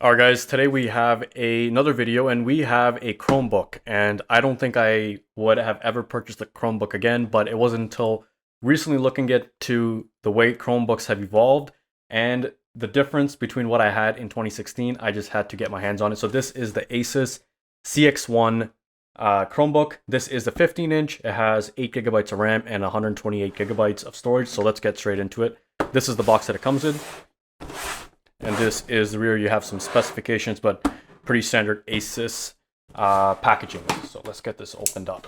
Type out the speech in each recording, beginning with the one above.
Alright guys, today we have another video and we have a Chromebook, and I don't think I would have ever purchased a Chromebook again, but it wasn't until recently looking to the way Chromebooks have evolved and the difference between what I had in 2016, I just had to get my hands on it. So this is the Asus CX1 Chromebook. This is the 15-inch. It has 8 gigabytes of RAM and 128 gigabytes of storage, so let's get straight into it. This is the box that it comes in. And this is the rear. You have some specifications, but pretty standard Asus packaging. So let's get this opened up.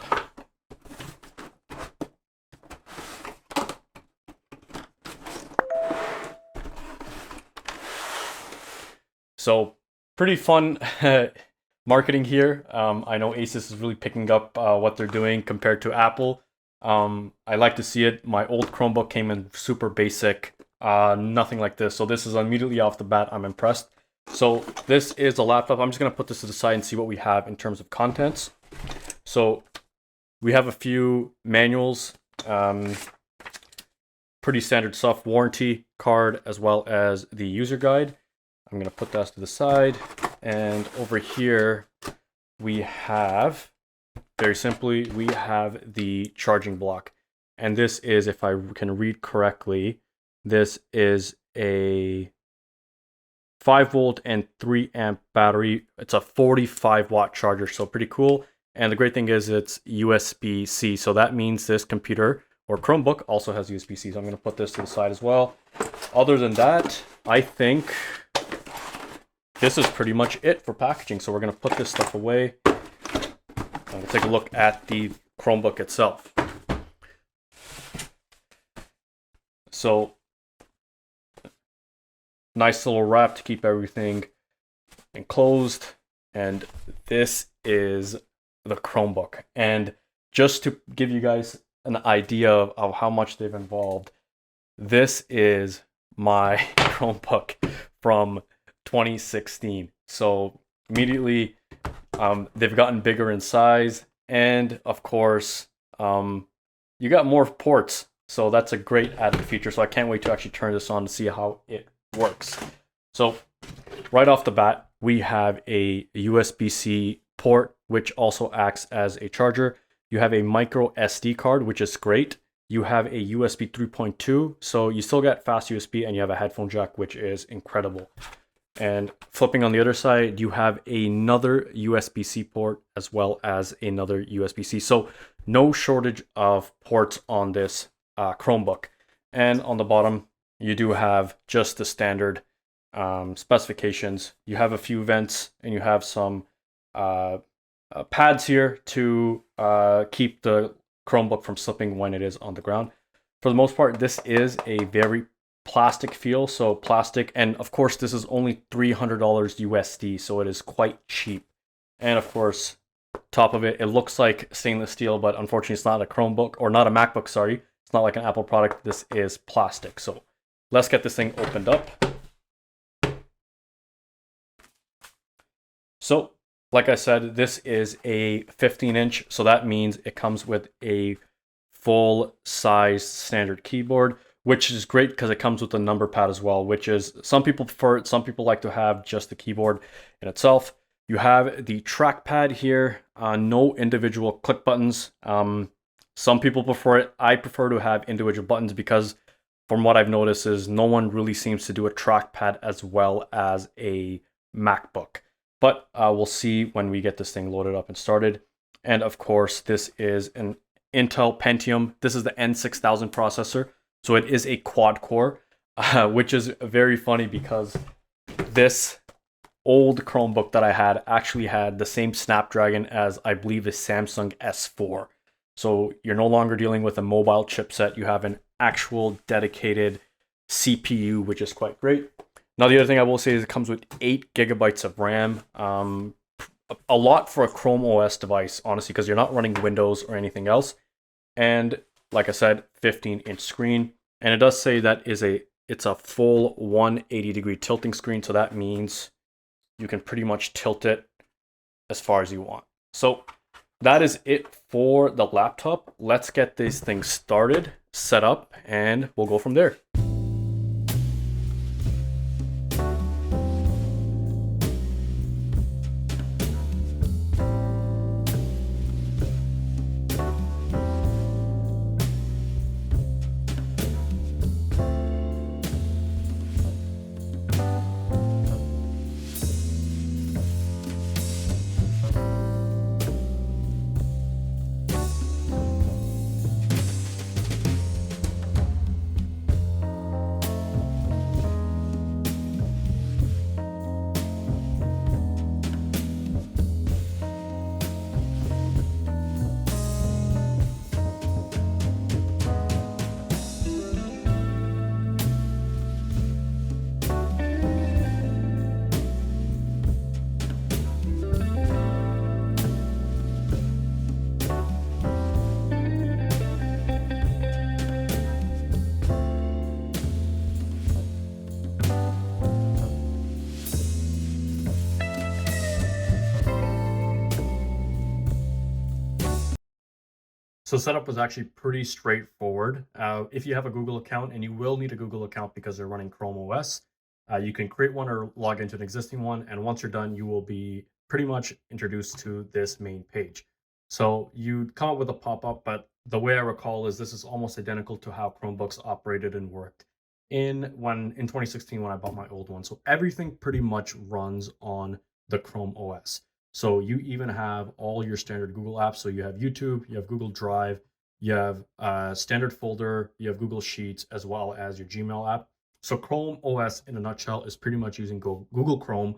So pretty fun marketing here. I know Asus is really picking up what they're doing compared to Apple. I like to see it. My old Chromebook came in super basic. Nothing like this. So this is immediately off the bat, I'm impressed. So this is a laptop. I'm just going to put this to the side and see what we have in terms of contents. So we have a few manuals, pretty standard stuff, warranty card, as well as the user guide. I'm going to put that to the side. And over here, we have, very simply, we have the charging block. And this is, if I can read correctly, this is a 5-volt and 3-amp battery. It's a 45-watt charger, so pretty cool. And the great thing is it's USB-C, so that means this computer or Chromebook also has USB-C. So I'm going to put this to the side as well. Other than that, I think this is pretty much it for packaging. So we're going to put this stuff away. I'm going to take a look at the Chromebook itself. So nice little wrap to keep everything enclosed. And this is the Chromebook. And just to give you guys an idea of how much they've evolved, this is my Chromebook from 2016. So immediately they've gotten bigger in size. And of course, you got more ports. So that's a great added feature. So I can't wait to actually turn this on to see how it works. So right off the bat, we have a USB-C port, which also acts as a charger. You have a micro SD card, which is great. You have a USB 3.2, so you still get fast USB, and you have a headphone jack, which is incredible. And flipping on the other side, you have another USB-C port as well as another USB-C. So no shortage of ports on this Chromebook. And on the bottom, you do have just the standard specifications. You have a few vents, and you have some pads here to keep the Chromebook from slipping when it is on the ground. For the most part, this is a very plastic feel, so plastic, and of course this is only $300 USD, so it is quite cheap. And of course, top of it, it looks like stainless steel, but unfortunately it's not a Chromebook, or not a MacBook, sorry. It's not like an Apple product. This is plastic. So let's get this thing opened up. So like I said, this is a 15-inch, so that means it comes with a full-size standard keyboard, which is great because it comes with a number pad as well, which is, some people prefer it, some people like to have just the keyboard in itself. You have the trackpad here, no individual click buttons. Some people prefer it. I prefer to have individual buttons because from what I've noticed is no one really seems to do a trackpad as well as a MacBook. But we'll see when we get this thing loaded up and started. And of course, this is an Intel Pentium. This is the N6000 processor. So it is a quad core, which is very funny because this old Chromebook that I had actually had the same Snapdragon as, I believe, the Samsung S4. So you're no longer dealing with a mobile chipset. You have an actual dedicated CPU, which is quite great. Now, the other thing I will say is it comes with 8 gigabytes of RAM. A lot for a Chrome OS device, honestly, because you're not running Windows or anything else. And like I said, 15-inch screen. And it does say that it's a full 180-degree tilting screen. So that means you can pretty much tilt it as far as you want. So that is it for the laptop. Let's get this thing started, set up, and we'll go from there. So setup was actually pretty straightforward. If you have a Google account, and you will need a Google account because they're running Chrome OS, you can create one or log into an existing one. And once you're done, you will be pretty much introduced to this main page. So you come up with a pop-up, but the way I recall is this is almost identical to how Chromebooks operated and worked in 2016 when I bought my old one. So everything pretty much runs on the Chrome OS. So you even have all your standard Google apps. So you have YouTube, you have Google Drive, you have a standard folder, you have Google Sheets, as well as your Gmail app. So Chrome OS in a nutshell is pretty much using Google Chrome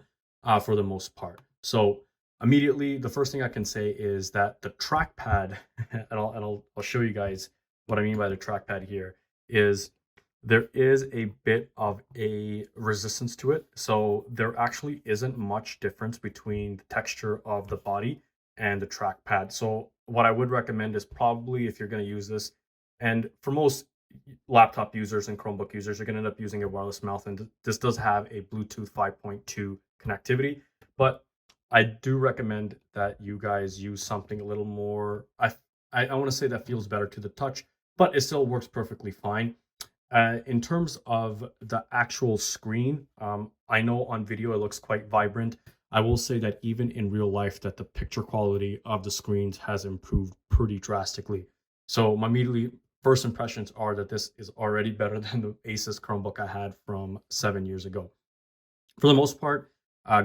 for the most part. So immediately, the first thing I can say is that the trackpad, and I'll show you guys what I mean by the trackpad here, is there is a bit of a resistance to it. So there actually isn't much difference between the texture of the body and the trackpad. So what I would recommend is probably, if you're going to use this, and for most laptop users and Chromebook users, you're going to end up using a wireless mouse, and this does have a Bluetooth 5.2 connectivity, but I do recommend that you guys use something a little more, I want to say, that feels better to the touch, but it still works perfectly fine. In terms of the actual screen, I know on video it looks quite vibrant. I will say that even in real life, that the picture quality of the screens has improved pretty drastically. So my immediately first impressions are that this is already better than the Asus Chromebook I had from 7 years ago. For the most part,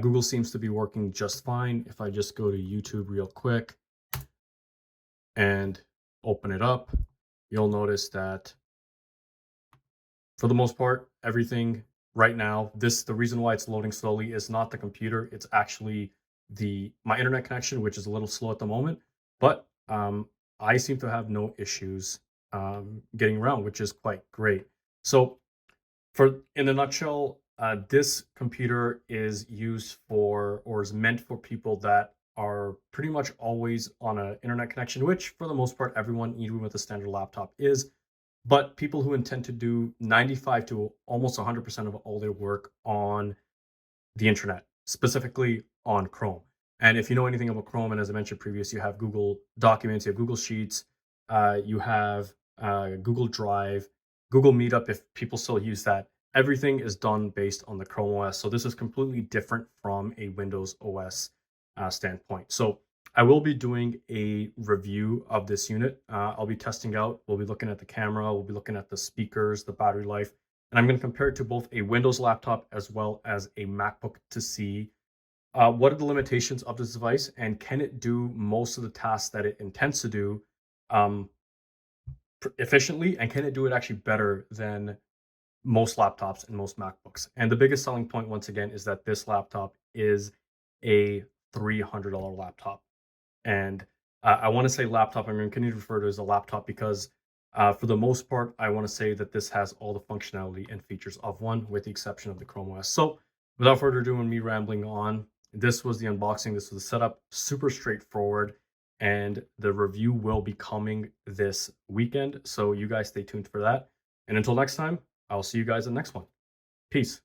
Google seems to be working just fine. If I just go to YouTube real quick and open it up, you'll notice that for the most part, everything right now, the reason why it's loading slowly is not the computer. It's actually my internet connection, which is a little slow at the moment. But I seem to have no issues getting around, which is quite great. So in a nutshell, this computer is used for, or is meant for, people that are pretty much always on an internet connection, which for the most part, everyone, even with a standard laptop, is. But people who intend to do 95 to almost 100% of all their work on the internet, specifically on Chrome. And if you know anything about Chrome, and as I mentioned previous, you have Google Documents, you have Google Sheets, you have Google Drive, Google Meetup, if people still use that. Everything is done based on the Chrome OS. So this is completely different from a Windows OS standpoint. So I will be doing a review of this unit. I'll be testing out. We'll be looking at the camera. We'll be looking at the speakers, the battery life, and I'm going to compare it to both a Windows laptop as well as a MacBook to see what are the limitations of this device, and can it do most of the tasks that it intends to do um, efficiently, and can it do it actually better than most laptops and most MacBooks. And the biggest selling point, once again, is that this laptop is a $300 laptop. And I want to say laptop, I'm going to continue to refer to it as a laptop because for the most part, I want to say that this has all the functionality and features of one, with the exception of the Chrome OS. So without further ado and me rambling on, this was the unboxing. This was the setup, super straightforward. And the review will be coming this weekend. So you guys stay tuned for that. And until next time, I'll see you guys in the next one. Peace.